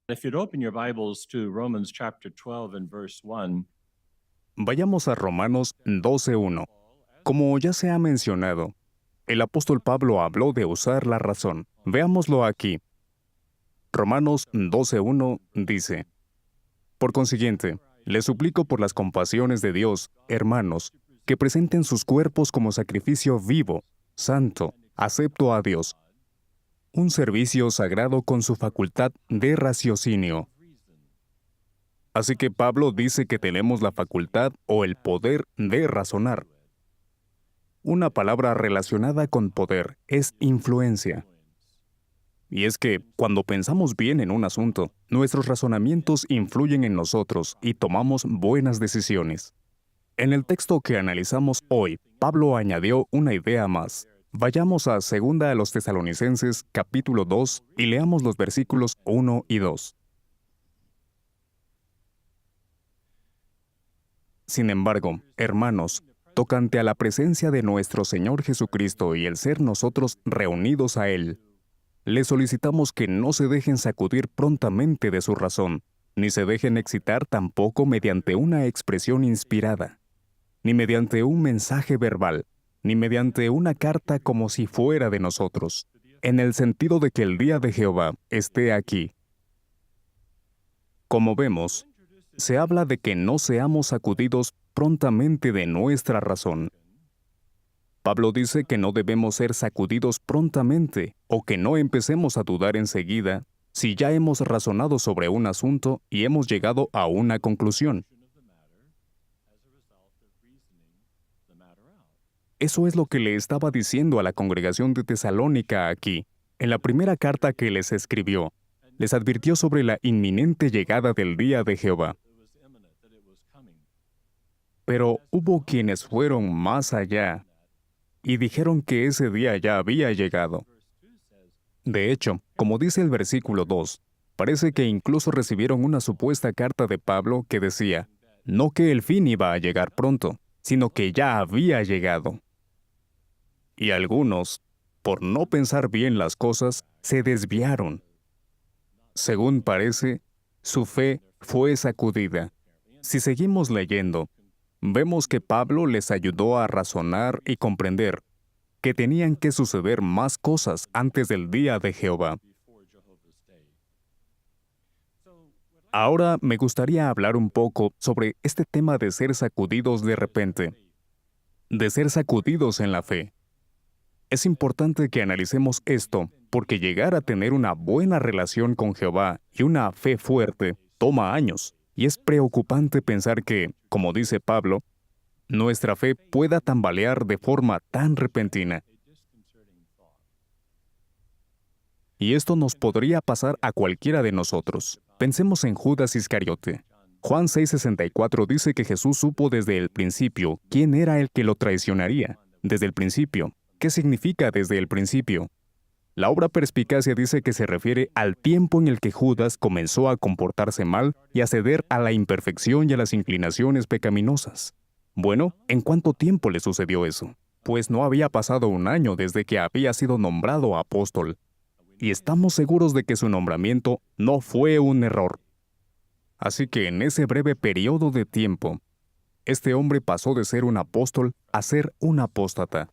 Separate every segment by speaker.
Speaker 1: If you'd open your Bibles to Romans chapter 12 and verse 1.
Speaker 2: Vayamos a Romanos 12:1. Como ya se ha mencionado, el apóstol Pablo habló de usar la razón. Veámoslo aquí. Romanos 12:1 dice: Por consiguiente, les suplico por las compasiones de Dios, hermanos, que presenten sus cuerpos como sacrificio vivo, santo, acepto a Dios, un servicio sagrado con su facultad de raciocinio. Así que Pablo dice que tenemos la facultad o el poder de razonar. Una palabra relacionada con poder es influencia. Y es que, cuando pensamos bien en un asunto, nuestros razonamientos influyen en nosotros y tomamos buenas decisiones. En el texto que analizamos hoy, Pablo añadió una idea más. Vayamos a 2 a los Tesalonicenses, capítulo 2, y leamos los versículos 1 y 2. Sin embargo, hermanos, tocante a la presencia de nuestro Señor Jesucristo y el ser nosotros reunidos a Él, les solicitamos que no se dejen sacudir prontamente de su razón, ni se dejen excitar tampoco mediante una expresión inspirada, ni mediante un mensaje verbal, ni mediante una carta como si fuera de nosotros, en el sentido de que el día de Jehová esté aquí. Como vemos, se habla de que no seamos sacudidos prontamente de nuestra razón. Pablo dice que no debemos ser sacudidos prontamente o que no empecemos a dudar enseguida si ya hemos razonado sobre un asunto y hemos llegado a una conclusión. Eso es lo que le estaba diciendo a la congregación de Tesalónica aquí. En la primera carta que les escribió, les advirtió sobre la inminente llegada del día de Jehová. Pero hubo quienes fueron más allá y dijeron que ese día ya había llegado. De hecho, como dice el versículo 2, parece que incluso recibieron una supuesta carta de Pablo que decía, no que el fin iba a llegar pronto, sino que ya había llegado. Y algunos, por no pensar bien las cosas, se desviaron. Según parece, su fe fue sacudida. Si seguimos leyendo, vemos que Pablo les ayudó a razonar y comprender que tenían que suceder más cosas antes del día de Jehová. Ahora me gustaría hablar un poco sobre este tema de ser sacudidos de repente, de ser sacudidos en la fe. Es importante que analicemos esto, porque llegar a tener una buena relación con Jehová y una fe fuerte toma años, y es preocupante pensar que, como dice Pablo, nuestra fe pueda tambalear de forma tan repentina. Y esto nos podría pasar a cualquiera de nosotros. Pensemos en Judas Iscariote. Juan 6:64 dice que Jesús supo desde el principio quién era el que lo traicionaría. Desde el principio. ¿Qué significa desde el principio? La obra Perspicacia dice que se refiere al tiempo en el que Judas comenzó a comportarse mal y a ceder a la imperfección y a las inclinaciones pecaminosas. Bueno, ¿en cuánto tiempo le sucedió eso? Pues no había pasado un año desde que había sido nombrado apóstol. Y estamos seguros de que su nombramiento no fue un error. Así que en ese breve periodo de tiempo, este hombre pasó de ser un apóstol a ser un apóstata.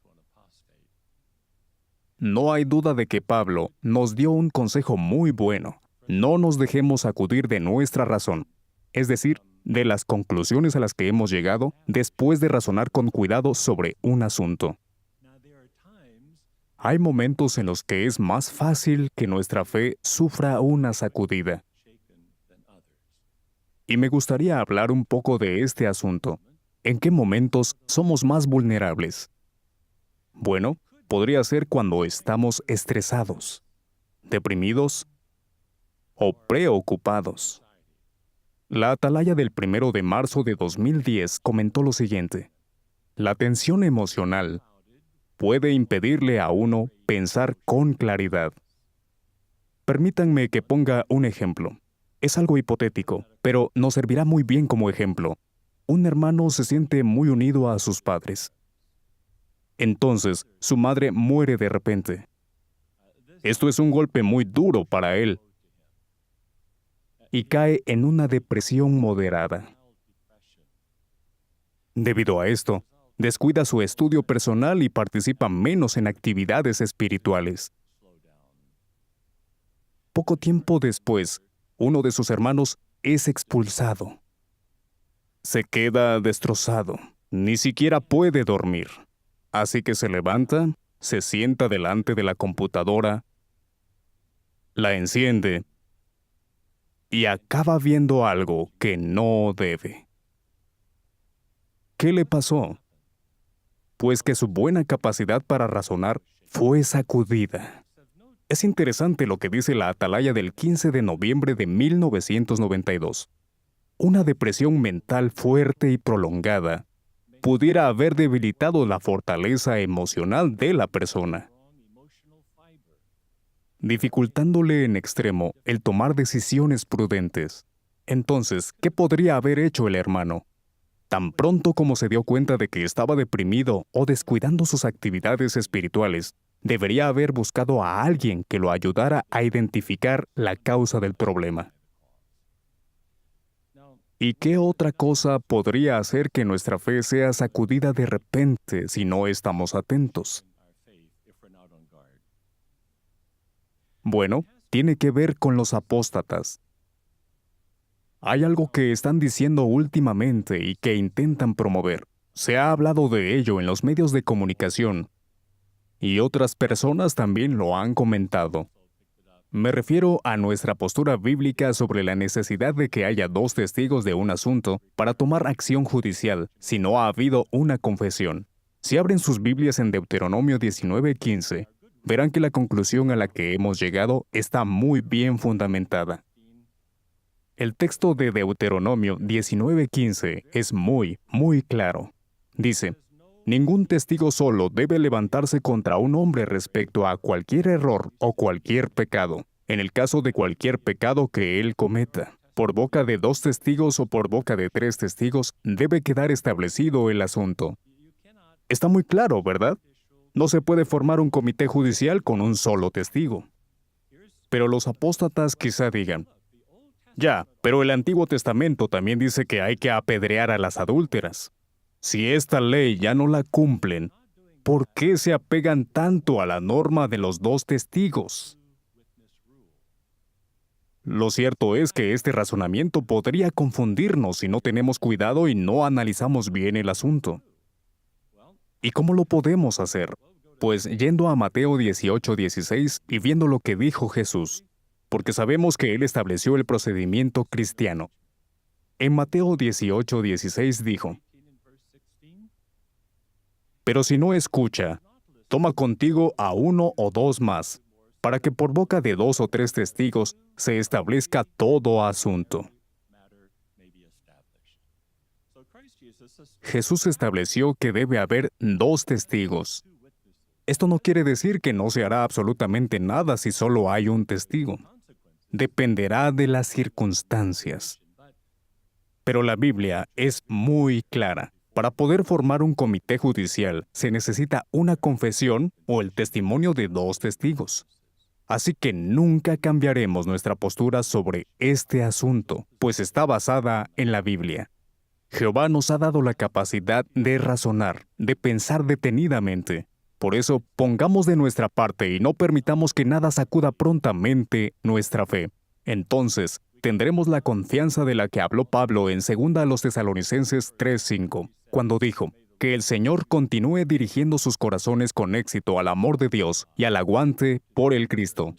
Speaker 2: No hay duda de que Pablo nos dio un consejo muy bueno. No nos dejemos sacudir de nuestra razón, es decir, de las conclusiones a las que hemos llegado después de razonar con cuidado sobre un asunto. Hay momentos en los que es más fácil que nuestra fe sufra una sacudida. Y me gustaría hablar un poco de este asunto. ¿En qué momentos somos más vulnerables? Bueno, podría ser cuando estamos estresados, deprimidos o preocupados. La Atalaya del 1 de marzo de 2010 comentó lo siguiente: la tensión emocional puede impedirle a uno pensar con claridad. Permítanme que ponga un ejemplo. Es algo hipotético, pero nos servirá muy bien como ejemplo. Un hermano se siente muy unido a sus padres. Entonces, su madre muere de repente. Esto es un golpe muy duro para él. y cae en una depresión moderada. Debido a esto, descuida su estudio personal y participa menos en actividades espirituales. Poco tiempo después, uno de sus hermanos es expulsado. Se queda destrozado, ni siquiera puede dormir. Así que se levanta, se sienta delante de la computadora, la enciende y acaba viendo algo que no debe. ¿Qué le pasó? Pues que su buena capacidad para razonar fue sacudida. Es interesante lo que dice la Atalaya del 15 de noviembre de 1992. Una depresión mental fuerte y prolongada pudiera haber debilitado la fortaleza emocional de la persona, dificultándole en extremo el tomar decisiones prudentes. Entonces, ¿qué podría haber hecho el hermano? Tan pronto como se dio cuenta de que estaba deprimido o descuidando sus actividades espirituales, debería haber buscado a alguien que lo ayudara a identificar la causa del problema. ¿Y qué otra cosa podría hacer que nuestra fe sea sacudida de repente si no estamos atentos? Bueno, tiene que ver con los apóstatas. Hay algo que están diciendo últimamente y que intentan promover. Se ha hablado de ello en los medios de comunicación y otras personas también lo han comentado. Me refiero a nuestra postura bíblica sobre la necesidad de que haya dos testigos de un asunto para tomar acción judicial si no ha habido una confesión. Si abren sus Biblias en Deuteronomio 19:15, verán que la conclusión a la que hemos llegado está muy bien fundamentada. El texto de Deuteronomio 19:15 es muy claro. Dice: ningún testigo solo debe levantarse contra un hombre respecto a cualquier error o cualquier pecado, en el caso de cualquier pecado que él cometa. Por boca de 2 testigos o por boca de 3 testigos debe quedar establecido el asunto. Está muy claro, ¿verdad? No se puede formar un comité judicial con un solo testigo. Pero los apóstatas quizá digan: ya, pero el Antiguo Testamento también dice que hay que apedrear a las adúlteras. Si esta ley ya no la cumplen, ¿por qué se apegan tanto a la norma de los 2 testigos? Lo cierto es que este razonamiento podría confundirnos si no tenemos cuidado y no analizamos bien el asunto. ¿Y cómo lo podemos hacer? Pues yendo a Mateo 18:16 y viendo lo que dijo Jesús, porque sabemos que Él estableció el procedimiento cristiano. En Mateo 18:16 dijo: pero si no escucha, toma contigo a 1 o 2 más, para que por boca de 2 o 3 testigos se establezca todo asunto. Jesús estableció que debe haber 2 testigos. Esto no quiere decir que no se hará absolutamente nada si solo hay un testigo. Dependerá de las circunstancias. Pero la Biblia es muy clara. Para poder formar un comité judicial, se necesita una confesión o el testimonio de 2 testigos. Así que nunca cambiaremos nuestra postura sobre este asunto, pues está basada en la Biblia. Jehová nos ha dado la capacidad de razonar, de pensar detenidamente. Por eso, pongamos de nuestra parte y no permitamos que nada sacuda prontamente nuestra fe. Entonces, tendremos la confianza de la que habló Pablo en 2 Tesalonicenses 3:5, cuando dijo: que el Señor continúe dirigiendo sus corazones con éxito al amor de Dios y al aguante por el Cristo.